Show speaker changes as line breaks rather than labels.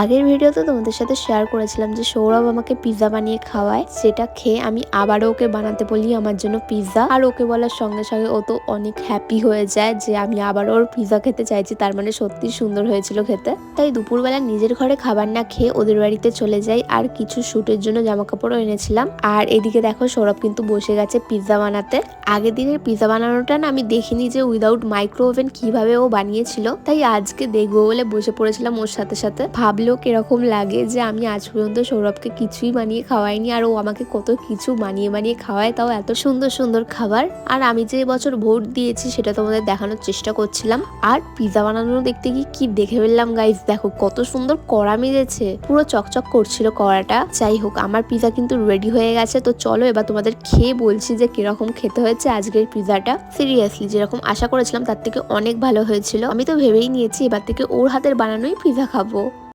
আগের ভিডিওতে তোমাদের সাথে শেয়ার করেছিলাম যে সৌরভ আমাকে পিৎজা বানিয়ে খাওয়ায়, সেটা খেয়ে আমি আবারও ওকে বানাতে বলি আমার জন্য পিৎজা। আর ওকে বলার সঙ্গে সঙ্গে ও তো অনেক হ্যাপি হয়ে যায় যে আমি আবারও ওর পিৎজা খেতে চাইছি, তার মানে সত্যি সুন্দর হয়েছিল খেতে। তাই দুপুরবেলা নিজের ঘরে খাবার না খেয়ে ওদের বাড়িতে চলে যাই, আর কিছু শুটের জন্য জামা কাপড়ও এনেছিলাম। আর এদিকে দেখো সৌরভ কিন্তু বসে গেছে পিৎজা বানাতে। আগের দিনের পিৎজা বানানোটা না আমি দেখিনি যে উইদাউট মাইক্রো ওভেন কিভাবে ও বানিয়েছিল, তাই আজকে দেখবো বলে বসে পড়েছিলাম ওর সাথে সাথে। ভাবলেও কিরকম লাগে যে আমি আজ পর্যন্ত সৌরভকে কিছুই বানিয়ে খাওয়াইনি, আর ও আমাকে কত কিছু বানিয়ে বানিয়ে খাওয়ায়, তাও এত সুন্দর সুন্দর খাবার। আর আমি যে এবছর ভোট দিয়েছি সেটা তোমাদের দেখানোর চেষ্টা করছিলাম। আর পিৎজা বানানো দেখতে কি দেখে ফেললাম গাইস, দেখো কত সুন্দর কড়া মেরেছে, পুরো চকচক করছিল কড়াটা। যাই হোক, আমার পিৎজা কিন্তু রেডি হয়ে গেছে, তো চলো এবার তোমাদের খেয়ে বলছি যে কিরকম খেতে হয়েছে আজকের পিৎজাটা। সিরিয়াসলি যেরকম আশা করেছিলাম তার থেকে অনেক ভালো হয়েছিল। আমি তো ভেবেই নিয়েছি এবার থেকে ওর হাতের বানানোই পিৎজা খাবো।